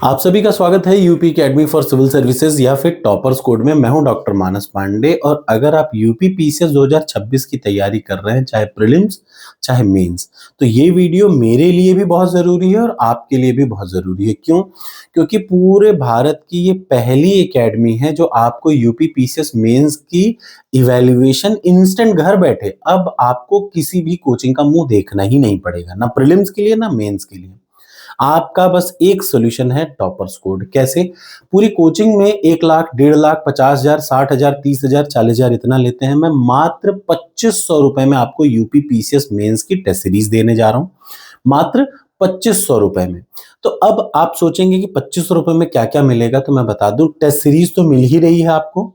आप सभी का स्वागत है UP academy for civil services या फिर टॉपर्स कोड में। मैं हूं डॉक्टर मानस पांडे और अगर आप यूपी पीसीएस 2026 की तैयारी कर रहे हैं, चाहे प्रीलिम्स चाहे मेंस, तो ये वीडियो मेरे लिए भी बहुत ज़रूरी है और आपके लिए भी बहुत ज़रूरी है। क्यों? क्योंकि पूरे भारत की ये पहली एकेडमी है जो आपको यूपी पीसीएस मेंस की इवैल्यूएशन इंस्टेंट घर बैठे, अब आपको किसी भी कोचिंग का मुंह देखना ही नहीं पड़ेगा, ना प्रीलिम्स के लिए ना मेंस के लिए। आपका बस एक सॉल्यूशन है टॉपर्स कोड। कैसे? पूरी कोचिंग में 1 लाख, 1.5 लाख, 50,000, 60,000, 30,000, 40,000 इतना लेते हैं। मैं मात्र 2500 रुपए में आपको यूपी पीसीएस मेंस की टेस्ट सीरीज देने जा रहा हूं, मात्र 2500 रुपए में। तो अब आप सोचेंगे कि 2500 रुपए में क्या क्या मिलेगा, तो मैं बता दूं, टेस्ट सीरीज तो मिल ही रही है आपको,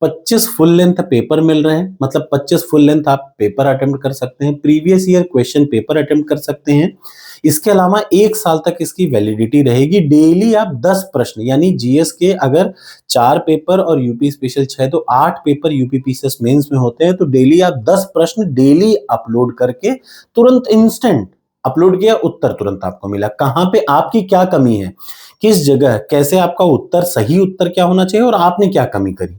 25 फुल लेंथ पेपर मिल रहे हैं, मतलब 25 फुल लेंथ आप पेपर अटेम्प्ट कर सकते हैं, previous year question paper attempt कर सकते हैं। इसके अलावा 1 साल तक इसकी वैलिडिटी रहेगी। डेली आप 10 प्रश्न, यानी जीएस के अगर 4 पेपर और यूपी स्पेशल 6, तो 8 पेपर यूपी पीसीएस मेंस में होते हैं। तो डेली आप 10 प्रश्न डेली अपलोड करके तुरंत इंस्टेंट अपलोड किया, उत्तर तुरंत आपको मिला। कहां पे आपकी क्या कमी है, किस जगह कैसे आपका उत्तर, सही उत्तर क्या होना चाहिए और आपने क्या कमी करी,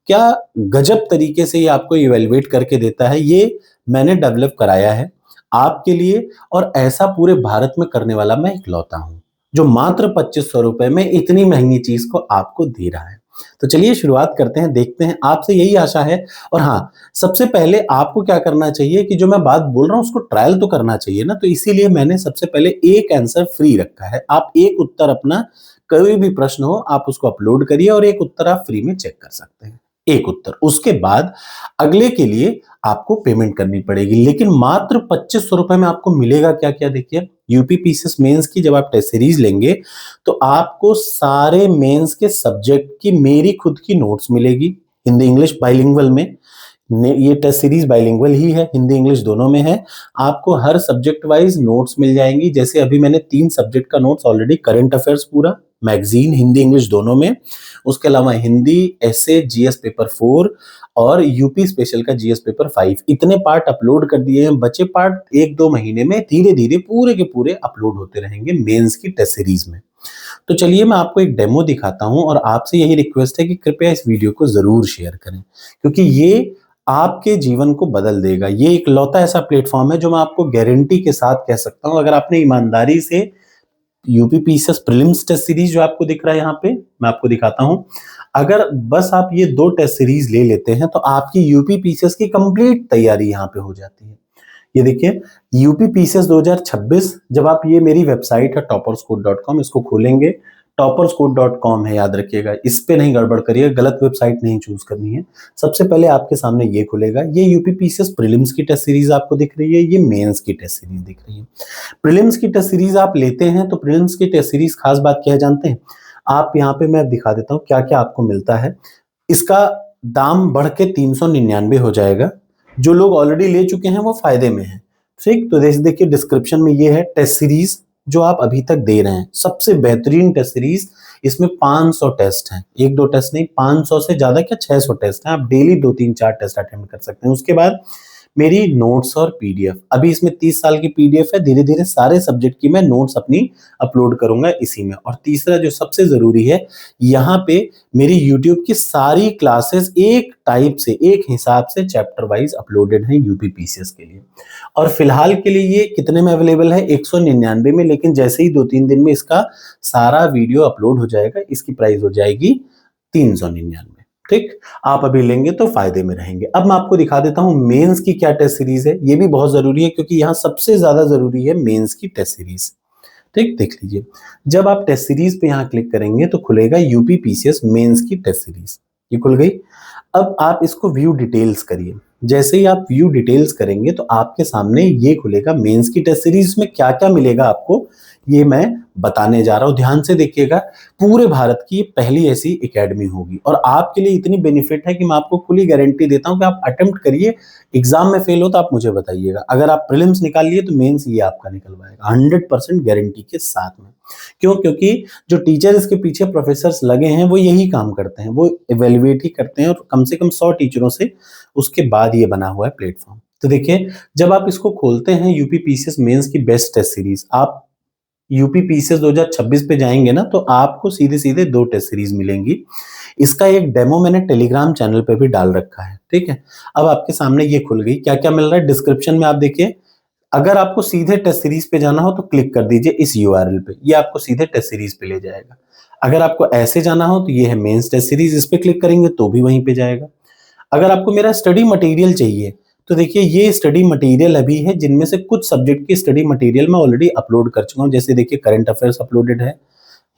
क्या गजब तरीके से ये आपको इवेलुएट करके देता है। ये मैंने डेवलप कराया है आपके लिए और ऐसा पूरे भारत में करने वाला मैं इकलौता हूं जो मात्र 2500 रुपए में इतनी महंगी चीज को आपको दे रहा है। तो चलिए शुरुआत करते हैं, देखते हैं। आपसे यही आशा है। और हाँ, सबसे पहले आपको क्या करना चाहिए कि जो मैं बात बोल रहा हूं उसको ट्रायल तो करना चाहिए ना, तो इसीलिए मैंने सबसे पहले एक आंसर फ्री रखा है। आप एक उत्तर अपना, कोई भी प्रश्न हो आप उसको अपलोड करिए और एक उत्तर आप फ्री में चेक कर सकते हैं, एक उत्तर। उसके बाद अगले के लिए आपको पेमेंट करनी पड़ेगी, लेकिन मात्र 2500 रुपए में आपको मिलेगा क्या क्या, देखिए। यूपी पीसीएस मेंस की जब आप टेस्ट सीरीज लेंगे तो आपको सारे मेंस के सब्जेक्ट की मेरी खुद की नोट्स मिलेगी, हिंदी इंग्लिश बाइलिंगुअल में। ये टेस्ट सीरीज बाइलिंगुअल ही है, हिंदी इंग्लिश दोनों में है। आपको हर सब्जेक्ट वाइज नोट्स मिल जाएंगी। जैसे अभी मैंने 3 सब्जेक्ट का नोट्स ऑलरेडी, करंट अफेयर्स पूरा, मैगजीन, हिंदी इंग्लिश दोनों में, उसके अलावा हिंदी, एसए, जीएस पेपर 4 और यूपी स्पेशल का जीएस पेपर 5, इतने पार्ट अपलोड कर दिए हैं। बचे पार्ट 1-2 महीने में धीरे धीरे पूरे के पूरे अपलोड होते रहेंगे मेंस की टेस्ट सीरीज में। तो चलिए मैं आपको एक डेमो दिखाता हूं और आपसे यही रिक्वेस्ट है कि कृपया इस वीडियो को जरूर शेयर करें, क्योंकि ये आपके जीवन को बदल देगा। ये इकलौता ऐसा प्लेटफॉर्म है जो मैं आपको गारंटी के साथ कह सकता हूं, अगर आपने ईमानदारी से UP PCS prelims test series जो आपको दिख रहा है यहाँ पे, मैं आपको दिखाता हूं, अगर बस आप ये 2 टेस्ट सीरीज ले लेते हैं तो आपकी यूपी पीसीएस की कंप्लीट तैयारी यहाँ पे हो जाती है। ये देखिए, यूपी पीसीएस 2026, जब आप, ये मेरी वेबसाइट है topperscode.com, इसको खोलेंगे, topperscode.com है, याद रखिएगा, इस पे नहीं गड़बड़ करिए, गलत वेबसाइट नहीं चूज करनी है। सबसे पहले आपके सामने ये खुलेगा, ये यूपी पीसीएस प्रीलिम्स की टेस्ट सीरीज आपको दिख रही है, ये मेंस की टेस्ट सीरीज दिख रही है। प्रीलिम्स की टेस्ट सीरीज आप लेते हैं तो प्रीलिम्स की टेस्ट सीरीज खास बात क्या है जानते हैं? आप यहाँ पे, मैं दिखा देता हूँ क्या क्या आपको मिलता है। इसका दाम बढ़ के 399 हो जाएगा। जो लोग ऑलरेडी ले चुके हैं वो फायदे में है, ठीक। तो देखिए डिस्क्रिप्शन में ये है टेस्ट सीरीज जो आप अभी तक दे रहे हैं, सबसे बेहतरीन टेस्ट सीरीज। इसमें 500 टेस्ट हैं, 1-2 टेस्ट नहीं, 500 से ज्यादा क्या, 600 टेस्ट हैं। आप डेली 2-3-4 टेस्ट अटेम्प्ट कर सकते हैं। उसके बाद मेरी नोट्स और पीडीएफ, अभी इसमें 30 साल की पीडीएफ है, धीरे धीरे सारे सब्जेक्ट की मैं नोट्स अपनी अपलोड करूंगा इसी में। और तीसरा जो सबसे जरूरी है, यहाँ पे मेरी यूट्यूब की सारी क्लासेस एक टाइप से, एक हिसाब से चैप्टर वाइज अपलोडेड है यूपी पीसीएस के लिए। और फिलहाल के लिए ये कितने में अवेलेबल है? 199 में, लेकिन जैसे ही 2-3 दिन में इसका सारा वीडियो अपलोड हो जाएगा, इसकी प्राइस हो जाएगी 399, ठीक। आप अभी लेंगे तो फायदे में रहेंगे। अब मैं आपको दिखा देता हूं मेंस की क्या टेस्ट सीरीज है। ये भी बहुत जरूरी है क्योंकि यहां सबसे ज्यादा जरूरी है मेंस की टेस्ट सीरीज, ठीक। देख लीजिए, जब आप टेस्ट सीरीज पे यहां क्लिक करेंगे तो खुलेगा यूपी पीसीएस मेंस की टेस्ट सीरीज, ये खुल गई। अब आप इसको व्यू डिटेल्स करिए। जैसे ही आप व्यू डिटेल्स करेंगे तो आपके सामने ये खुलेगा मेंस की टेस्ट सीरीज में क्या क्या मिलेगा आपको, ये मैं बताने जा रहा हूं। ध्यान से देखिएगा, पूरे भारत की पहली ऐसी एकेडमी होगी और आपके लिए इतनी बेनिफिट है कि मैं आपको खुली गारंटी देता हूं कि आप अटेम्प्ट करिए। एग्जाम में फेल हो तो आप मुझे बताइएगा, अगर आप प्रीलिम्स निकाल लिए तो मेंस ये आपका निकलवाएगा 100% गारंटी के साथ में। क्यों? क्योंकि जो टीचर इसके पीछे प्रोफेसर्स लगे हैं वो यही काम करते हैं, वो इवेल्युएट ही करते हैं और कम से कम 100 टीचरों से उसके बाद ये बना हुआ है प्लेटफॉर्म। तो देखिए, जब आप इसको खोलते हैं यूपी पीसीएस मेंस की बेस्ट टेस्ट सीरीज, आप यूपी पीसीएस 2026 पे जाएंगे ना तो आपको सीधे सीधे 2 टेस्ट सीरीज मिलेंगी। इसका एक डेमो मैंने टेलीग्राम चैनल पे भी डाल रखा है, ठीक है। अब आपके सामने ये खुल गई, क्या क्या मिल रहा है डिस्क्रिप्शन में आप देखिए। अगर आपको सीधे टेस्ट सीरीज पे जाना हो तो क्लिक कर दीजिए इस यूआरएल पे, ये आपको सीधे टेस्ट सीरीज पे ले जाएगा। अगर आपको ऐसे जाना हो तो ये है मेंस टेस्ट सीरीज, इस पे क्लिक करेंगे तो भी वहीं पे जाएगा। अगर आपको मेरा स्टडी मटेरियल चाहिए तो देखिए ये स्टडी मटेरियल अभी है, जिनमें से कुछ सब्जेक्ट की स्टडी मटेरियल मैं ऑलरेडी अपलोड कर चुका हूँ। जैसे देखिए करंट अफेयर्स अपलोडेड है,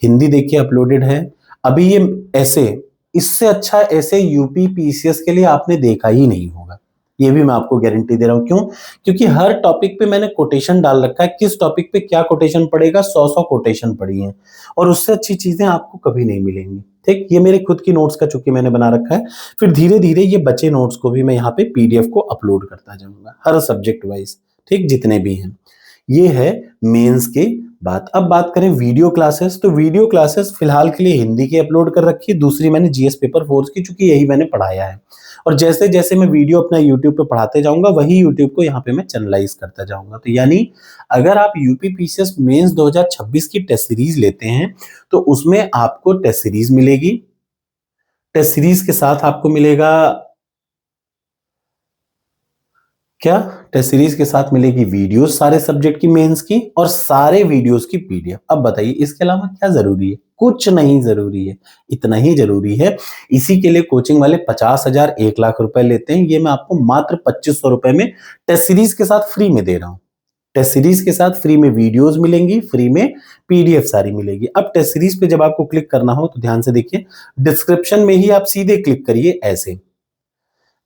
हिंदी देखिए अपलोडेड है। अभी ये ऐसे, इससे अच्छा ऐसे यूपी पीसीएस के लिए आपने देखा ही नहीं होगा, ये भी मैं आपको गारंटी दे रहा हूं। क्यों? क्योंकि हर टॉपिक पे मैंने कोटेशन डाल रखा है, किस टॉपिक पे क्या कोटेशन पड़ेगा, 100 कोटेशन पड़ी है और उससे अच्छी चीजें आपको कभी नहीं मिलेंगी। ठीक, ये मेरे खुद की नोट्स का चूंकि मैंने बना रखा है, फिर धीरे धीरे ये बचे नोट्स को भी मैं यहाँ पे पीडीएफ को अपलोड करता जाऊंगा हर सब्जेक्ट वाइज, ठीक, जितने भी हैं। ये है मेंस की बात। अब बात करें वीडियो क्लासेस, तो वीडियो क्लासेस फिलहाल के लिए हिंदी की अपलोड कर रखी है, दूसरी मैंने जीएस पेपर 4 की, चूंकि यही मैंने पढ़ाया है। और जैसे जैसे मैं वीडियो अपना यूट्यूब पे पढ़ाते जाऊंगा वही यूट्यूब को यहाँ पे मैं चैनलाइज करता जाऊंगा। तो यानी अगर आप यूपी पीसीएस मेंस 2026 की टेस्ट सीरीज लेते हैं तो उसमें आपको टेस्ट सीरीज मिलेगी। टेस्ट सीरीज के साथ आपको मिलेगा क्या? टेस्ट सीरीज के साथ मिलेगी वीडियोस सारे सब्जेक्ट की मेंस की और सारे वीडियोस की पीडीएफ। अब बताइए इसके अलावा क्या जरूरी है? कुछ नहीं जरूरी है, इतना ही जरूरी है। इसी के लिए कोचिंग वाले 50,000 1,00,000 रुपए लेते हैं, ये मैं आपको मात्र 2500 रुपए में टेस्ट सीरीज के साथ फ्री में दे रहा हूं। टेस्ट सीरीज के साथ फ्री में वीडियोस मिलेंगी, फ्री में पीडीएफ सारी मिलेगी। अब टेस्ट सीरीज पे जब आपको क्लिक करना हो तो ध्यान से देखिए, डिस्क्रिप्शन में ही आप सीधे क्लिक करिए ऐसे।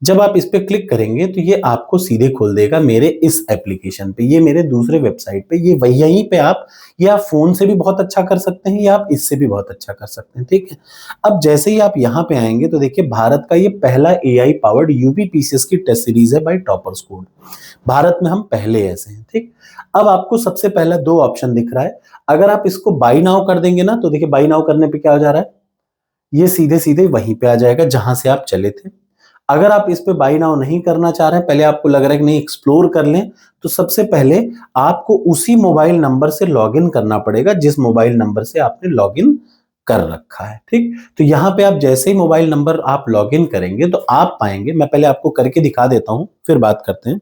जब आप इस पे क्लिक करेंगे तो ये आपको सीधे खोल देगा मेरे इस एप्लीकेशन पे, ये मेरे दूसरे वेबसाइट पे, ये वही यहीं पे आप, ये आप फोन से भी बहुत अच्छा कर सकते हैं या आप इससे भी बहुत अच्छा कर सकते हैं, ठीक है। अब जैसे ही आप यहाँ पे आएंगे तो देखिए भारत का ये पहला एआई पावर्ड यूपी पीसीएस की टेस्ट सीरीज है बाय टॉपर्स कोड। भारत में हम पहले ऐसे हैं, ठीक। अब आपको सबसे पहला 2 ऑप्शन दिख रहा है, अगर आप इसको बाई नाउ कर देंगे ना तो देखिए बाई नाउ करने पे क्या हो जा रहा है, ये सीधे सीधे वहीं पे आ जाएगा जहां से आप चले थे। अगर आप इस पे बाय नाउ नहीं करना चाह रहे हैं, पहले आपको लग रहा है कि नहीं एक्सप्लोर कर लें, तो सबसे पहले आपको उसी मोबाइल नंबर से लॉगिन करना पड़ेगा जिस मोबाइल नंबर से आपने लॉगिन कर रखा है, ठीक। तो यहाँ पे आप जैसे ही मोबाइल नंबर आप लॉगिन करेंगे तो आप पाएंगे, मैं पहले आपको करके दिखा देता हूं फिर बात करते हैं।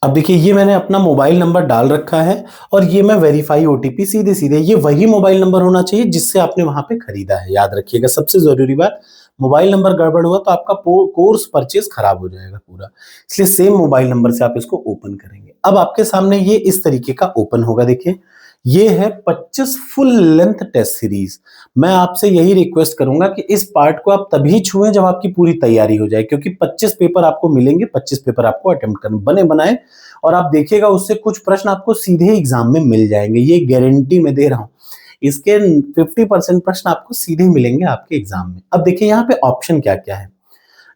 अब देखिए ये मैंने अपना मोबाइल नंबर डाल रखा है और ये मैं वेरीफाई ओटीपी, सीधे सीधे ये वही मोबाइल नंबर होना चाहिए जिससे आपने वहां पे खरीदा है। याद रखिएगा सबसे जरूरी बात, मोबाइल नंबर गड़बड़ हुआ तो आपका कोर्स परचेज खराब हो जाएगा पूरा, इसलिए सेम मोबाइल नंबर से आप इसको ओपन करेंगे। अब आपके सामने ये इस तरीके का ओपन होगा, देखिए ये है 25 फुल लेंथ टेस्ट सीरीज। मैं आपसे यही रिक्वेस्ट करूंगा कि इस पार्ट को आप तभी छुएं जब आपकी पूरी तैयारी हो जाए, क्योंकि 25 पेपर आपको मिलेंगे, 25 पेपर आपको अटेम्प्ट करने बने बनाए, और आप देखिएगा उससे कुछ प्रश्न आपको सीधे एग्जाम में मिल जाएंगे, ये गारंटी मैं दे रहा हूं। इसके 50% प्रश्न आपको सीधे मिलेंगे आपके एग्जाम में। अब देखिए यहाँ पे ऑप्शन क्या क्या है।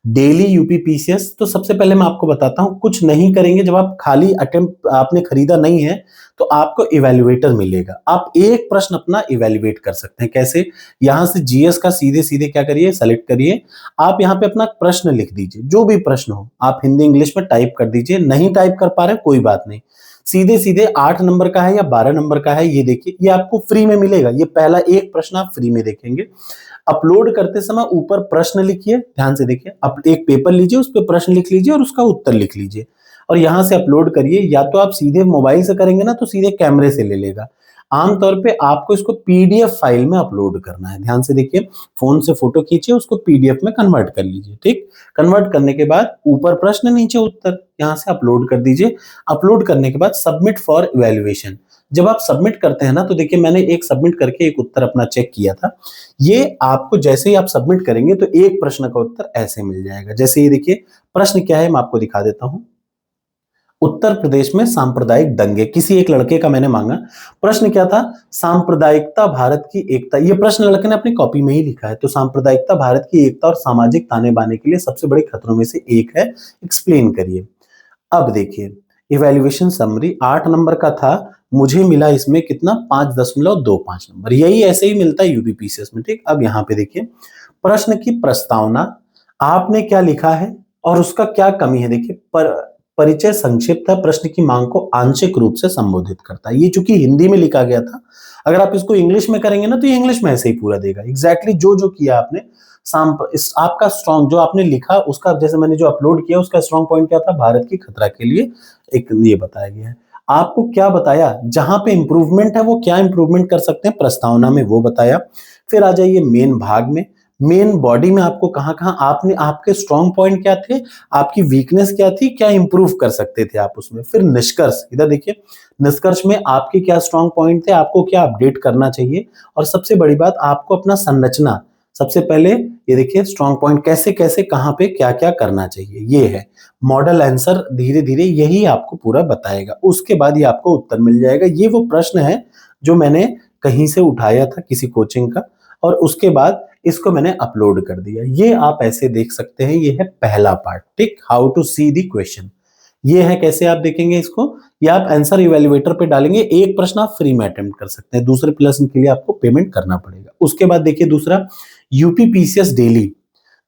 डेली यूपी पीसीएस, तो सबसे पहले मैं आपको बताता हूं, कुछ नहीं करेंगे, जब आप खाली अटेम्प्ट आपने खरीदा नहीं है तो आपको इवेल्युएटर मिलेगा, आप एक प्रश्न अपना इवेल्युएट कर सकते हैं। कैसे? यहां से जीएस का सीधे सीधे क्या करिए, सेलेक्ट करिए, आप यहां पे अपना प्रश्न लिख दीजिए, जो भी प्रश्न हो आप हिंदी इंग्लिश में टाइप कर दीजिए। नहीं टाइप कर पा रहे कोई बात नहीं, सीधे सीधे 8 नंबर का है या 12 नंबर का है, ये देखिए ये आपको फ्री में मिलेगा। ये पहला एक प्रश्न आप फ्री में देखेंगे। अपलोड करते समय ऊपर प्रश्न लिखिए, ध्यान से देखिए, आप एक पेपर लीजिए, उस पर प्रश्न लिख लीजिए और उसका उत्तर लिख लीजिए और यहां से अपलोड करिए। या तो आप सीधे मोबाइल से करेंगे ना तो सीधे कैमरे से ले लेगा, आमतौर पे आपको इसको पीडीएफ फाइल में अपलोड करना है। ध्यान से देखिए, फोन से फोटो खींचिए, उसको पीडीएफ में कन्वर्ट कर लीजिए, ठीक। कन्वर्ट करने के बाद ऊपर प्रश्न नीचे उत्तर, यहां से अपलोड कर दीजिए। अपलोड करने के बाद सबमिट फॉर इवैल्यूएशन, जब आप सबमिट करते हैं ना तो देखिए मैंने एक सबमिट करके एक उत्तर अपना चेक किया था, ये आपको जैसे ही आप सबमिट करेंगे तो एक प्रश्न का उत्तर ऐसे मिल जाएगा। जैसे ये देखिए प्रश्न क्या है मैं आपको दिखा देता हूं, उत्तर प्रदेश में सांप्रदायिक दंगे, किसी एक लड़के का मैंने मांगा। प्रश्न क्या था? सांप्रदायिकता भारत की एकता, ये प्रश्न लड़के ने अपनी कॉपी में ही लिखा है। तो सांप्रदायिकता भारत की एकता और सामाजिक ताने बाने के लिए सबसे बड़े खतरों में से एक है, एक्सप्लेन करिए। अब देखिए इवैल्यूएशन समरी 8 नंबर का था, मुझे मिला इसमें कितना, 5.25 नंबर, यही ऐसे ही मिलता है यूपीपीसीएस में, ठीक। अब यहाँ पे देखिए प्रश्न की प्रस्तावना, आपने क्या लिखा है और उसका क्या कमी है, देखिए पर परिचय संक्षिप्त है, प्रश्न की मांग को आंशिक रूप से संबोधित करता है। ये चूंकि हिंदी में लिखा गया था, अगर आप इसको इंग्लिश में करेंगे ना तो ये इंग्लिश में ऐसे ही पूरा देगा। एग्जैक्टली जो किया आपने इस आपका स्ट्रॉन्ग जो आपने लिखा उसका, जैसे मैंने जो अपलोड किया उसका स्ट्रॉन्ग पॉइंट क्या था, भारत की खतरा के लिए एक ये बताया गया है। आपको क्या बताया, जहां पे इंप्रूवमेंट है वो क्या इंप्रूवमेंट कर सकते हैं, प्रस्तावना में वो बताया। फिर आ जाइए मेन भाग में, मेन बॉडी में आपको कहां कहां आपने आपके स्ट्रॉन्ग पॉइंट क्या थे, आपकी वीकनेस क्या थी, क्या इंप्रूव कर सकते थे आप उसमें। फिर निष्कर्ष, इधर देखिए निष्कर्ष में आपके क्या स्ट्रॉन्ग पॉइंट थे, आपको क्या अपडेट करना चाहिए, और सबसे बड़ी बात आपको अपना संरचना, सबसे पहले ये देखिए स्ट्रॉन्ग पॉइंट कैसे कैसे कहां पे क्या क्या करना चाहिए, ये है मॉडल आंसर। धीरे धीरे यही आपको पूरा बताएगा, उसके बाद ये आपको उत्तर मिल जाएगा। ये वो प्रश्न है जो मैंने कहीं से उठाया था किसी कोचिंग का, और उसके बाद इसको मैंने अपलोड कर दिया। ये आप ऐसे देख सकते हैं, ये है पहला पार्ट, ठीक, how to see the question. ये है कैसे आप देखेंगे इसको, ये आप आंसर इवैल्यूएटर पे डालेंगे, एक प्रश्न आप फ्री में अटेम्प्ट कर सकते हैं, दूसरे प्रश्न के लिए आपको पेमेंट करना पड़ेगा। उसके बाद देखिए दूसरा, यूपीपीसीएस डेली।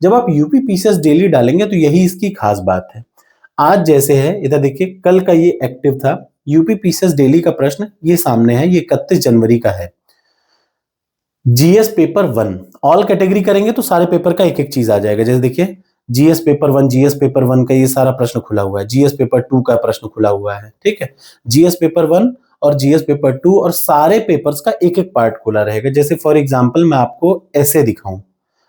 जब आप यूपीपीसीएस डेली डालेंगे तो यही इसकी खास बात है। आज जैसे है, इधर देखिए कल का ये एक्टिव था, यूपीपीसीएस डेली का प्रश्न ये सामने है, ये 31 जनवरी का है। जीएस पेपर 1 ऑल कैटेगरी करेंगे तो सारे पेपर का एक एक चीज आ जाएगा। जैसे देखिए जीएस पेपर 1, जीएस पेपर 1 का ये सारा प्रश्न खुला हुआ है, जीएस पेपर 2 का प्रश्न खुला हुआ है, ठीक है। जीएस पेपर 1 और जीएस पेपर 2 और सारे पेपर्स का एक एक पार्ट खुला रहेगा। जैसे फॉर एग्जांपल मैं आपको ऐसे दिखाऊं,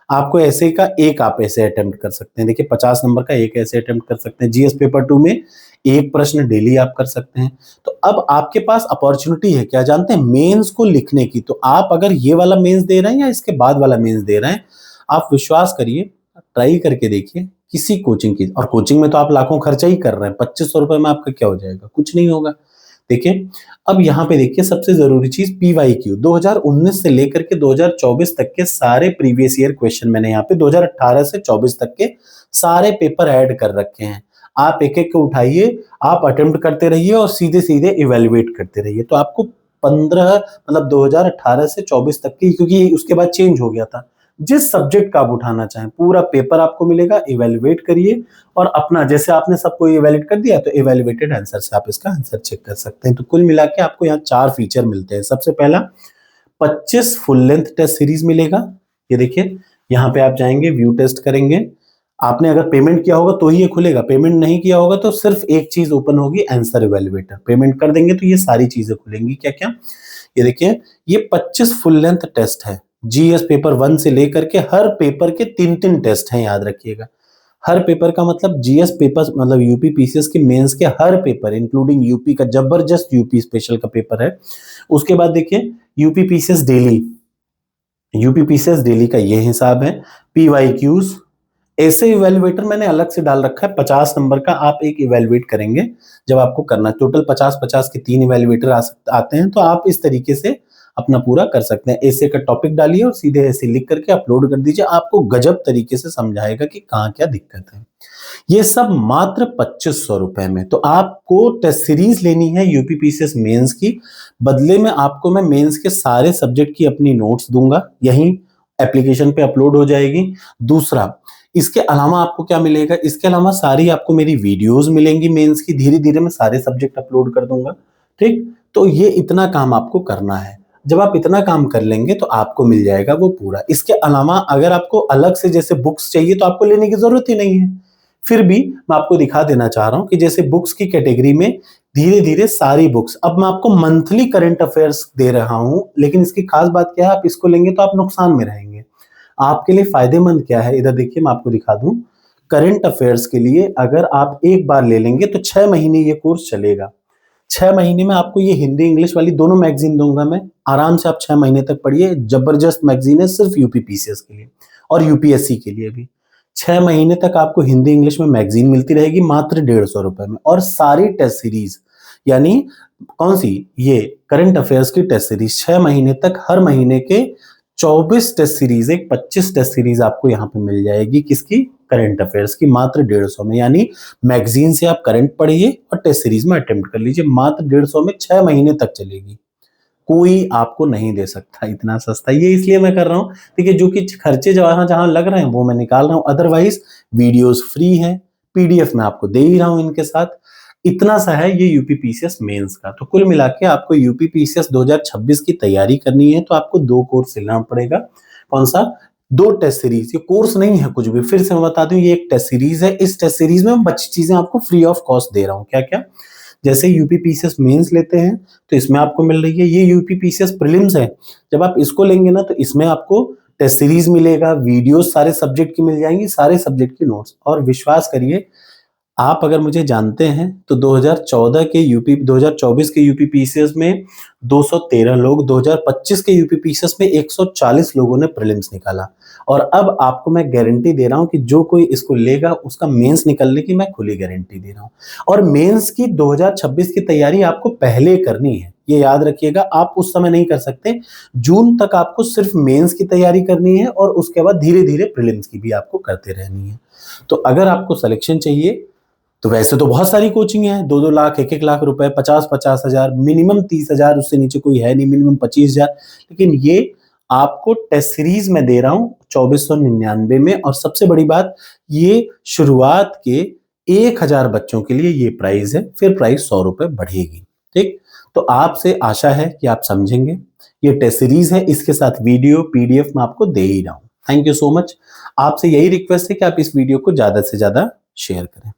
आपको ऐसे का एक आप ऐसे अटेम्प्ट कर सकते हैं। देखिए 50 नंबर का एक ऐसे अटेम्प्ट कर सकते हैं। जीएस पेपर 2 में एक प्रश्न डेली आप कर सकते हैं। तो अब आपके पास अपॉर्चुनिटी है क्या जानते हैं, मेंस को लिखने की। तो आप अगर ये वाला मेंस दे रहे हैं या इसके बाद वाला मेंस दे रहे हैं, आप विश्वास करिए, ट्राई करके देखिए किसी कोचिंग की। और कोचिंग में तो आप लाखों खर्चा ही कर रहे हैं, 2500 रुपए में आपका क्या हो जाएगा, कुछ नहीं होगा। देखिए अब यहाँ पे देखिए सबसे जरूरी चीज पीवाईक्यू, 2019 से लेकर के 2024 तक के सारे प्रीवियस ईयर क्वेश्चन मैंने यहाँ पे 2018 से 24 तक के सारे पेपर ऐड कर रखे हैं। आप एक एक को उठाइए, आप अटेम्प्ट करते रहिए और सीधे सीधे इवेल्युएट करते रहिए। तो आपको 15 मतलब 2018 से 24 तक की, क्योंकि उसके बाद चेंज हो गया था, जिस सब्जेक्ट का आप उठाना चाहें पूरा पेपर आपको मिलेगा। इवेल्युएट करिए और अपना, जैसे आपने सबको इवेल्युएट कर दिया तो इवेल्युएटेड आंसर से आप इसका आंसर चेक कर सकते हैं। तो कुल मिला के आपको यहाँ 4 फीचर मिलते हैं। सबसे पहला 25 फुल लेंथ टेस्ट सीरीज मिलेगा। ये देखिए यहाँ पे आप जाएंगे, व्यू टेस्ट करेंगे, आपने अगर पेमेंट किया होगा तो ही ये खुलेगा, पेमेंट नहीं किया होगा तो सिर्फ एक चीज ओपन होगी, आंसर इवेल्युएटर। पेमेंट कर देंगे तो ये सारी चीजें खुलेंगी। क्या क्या, ये देखिए ये 25 फुल लेंथ टेस्ट है। जीएस पेपर 1 से लेकर के हर पेपर के 3-3 टेस्ट हैं, याद रखिएगा। हर पेपर का मतलब जीएस पेपर मतलब यूपी पीसीएस के मेंस के हर पेपर इंक्लूडिंग यूपी का, जबरदस्त यूपी स्पेशल का पेपर है। उसके बाद देखिए UP PCS daily, UP PCS daily का ये हिसाब है। पीवाईक्यूज, ऐसे इवेल्युएटर मैंने अलग से डाल रखा है, 50 नंबर का आप एक इवेल्युएट करेंगे जब आपको करना, टोटल 50-50 के 3 इवेल्युएटर आते हैं। तो आप इस तरीके से अपना पूरा कर सकते हैं। ऐसे का टॉपिक डालिए और सीधे ऐसे लिख करके अपलोड कर दीजिए, आपको गजब तरीके से समझाएगा कि कहाँ क्या दिक्कत है। ये सब मात्र 2500 रुपए में। तो आपको टेस्ट सीरीज लेनी है यूपीपीसीएस मेंस की, बदले में आपको मैं मेंस के सारे सब्जेक्ट की अपनी नोट्स दूंगा, यहीं एप्लीकेशन पे अपलोड हो जाएगी। दूसरा, इसके अलावा आपको क्या मिलेगा, इसके अलावा सारी आपको मेरी वीडियोस मिलेंगी मेंस की, धीरे धीरे मैं सारे सब्जेक्ट अपलोड कर दूंगा, ठीक। तो ये इतना काम आपको करना है। जब आप इतना काम कर लेंगे तो आपको मिल जाएगा वो पूरा। इसके अलावा अगर आपको अलग से जैसे बुक्स चाहिए तो आपको लेने की जरूरत ही नहीं है। फिर भी मैं आपको दिखा देना चाह रहा हूं कि जैसे बुक्स की कैटेगरी में धीरे धीरे सारी बुक्स, अब मैं आपको मंथली करंट अफेयर्स दे रहा हूं, लेकिन इसकी खास बात क्या है, आप इसको लेंगे तो आप नुकसान में रहेंगे। आपके लिए फायदेमंद क्या है, इधर देखिए मैं आपको दिखा दूं। करंट अफेयर्स के लिए अगर आप एक बार ले लेंगे तो 6 महीने ये कोर्स चलेगा। 6 महीने में आपको ये हिंदी इंग्लिश वाली दोनों मैगजीन दूंगा मैं, आराम से आप 6 महीने तक पढ़िए। जबरदस्त मैगजीन है सिर्फ यूपीपीसीएस के लिए और यूपीएससी के लिए भी। 6 महीने तक आपको हिंदी इंग्लिश में मैगजीन मिलती रहेगी मात्र 150 रुपए में, और सारी टेस्ट सीरीज, यानी कौन सी, ये करंट अफेयर्स की टेस्ट सीरीज 6 महीने तक, हर महीने के 24 टेस्ट सीरीज, एक 25 टेस्ट सीरीज आपको यहाँ पे मिल जाएगी। किसकी, करंट अफेयर्स की, मात्र 150 में। यानी मैगजीन से आप करंट पढ़िए और टेस्ट सीरीज में अटेम्प्ट कर लीजिए, मात्र 150 में 6 महीने तक चलेगी। कोई आपको नहीं दे सकता इतना सस्ता। ये इसलिए मैं कर रहा हूँ, देखिए जो कि खर्चे जहां जहां लग रहे हैं वो मैं निकाल रहा हूँ, अदरवाइज वीडियोस फ्री हैं, पीडीएफ में आपको दे ही रहा हूँ इनके साथ। इतना सा है ये यूपीपीसीएस मेंस का। तो कुल मिला के आपको यूपीपीसीएस 2026 की तैयारी करनी है तो आपको 2 कोर्स लेना पड़ेगा। कौन सा? 2 टेस्ट सीरीज। ये कोर्स नहीं है कुछ भी, फिर से मैं बता दूं, ये एक टेस्ट सीरीज है। इस टेस्ट सीरीज में मैं बच्ची चीजें आपको फ्री ऑफ कॉस्ट दे रहा हूँ। क्या क्या? जैसे यूपीपीसीएस मेंस लेते हैं तो इसमें आपको मिल रही है। ये यूपीपीसीएस प्रीलिम्स है, जब आप इसको लेंगे ना तो इसमें आपको टेस्ट सीरीज मिलेगा, वीडियोस सारे सब्जेक्ट की मिल जाएंगी, सारे सब्जेक्ट की नोट्स। और विश्वास करिए, आप अगर मुझे जानते हैं तो 2024 के यूपीपीसीएस में 213 लोग, 2025 के यूपीपीसीएस में 140 लोगों ने प्रीलिम्स निकाला। और अब आपको मैं गारंटी दे रहा हूं कि जो कोई इसको लेगा उसका मेंस निकलने की मैं खुली गारंटी दे रहा हूं। और मेंस की 2026 की तैयारी आपको पहले करनी है, ये याद रखिएगा। आप उस समय नहीं कर सकते। जून तक आपको सिर्फ मेंस की तैयारी करनी है और उसके बाद धीरे धीरे प्रीलिम्स की भी आपको करते रहनी है। तो अगर आपको सिलेक्शन चाहिए तो वैसे तो बहुत सारी कोचिंग है, 2-2 लाख, 1-1 लाख रुपए, 50-50 हजार, मिनिमम 30,000, उससे नीचे कोई है नहीं, मिनिमम 25,000। लेकिन ये आपको टेस्ट सीरीज में दे रहा हूं 2499 में। और सबसे बड़ी बात, ये शुरुआत के 1,000 बच्चों के लिए ये प्राइस है, फिर प्राइस 100 रुपए बढ़ेगी। ठीक? तो आपसे आशा है कि आप समझेंगे। ये टेस्ट सीरीज है, इसके साथ वीडियो पीडीएफ मैं आपको दे ही रहा हूं। Thank you so much. आपसे यही रिक्वेस्ट है कि आप इस वीडियो को ज्यादा से ज्यादा शेयर करें।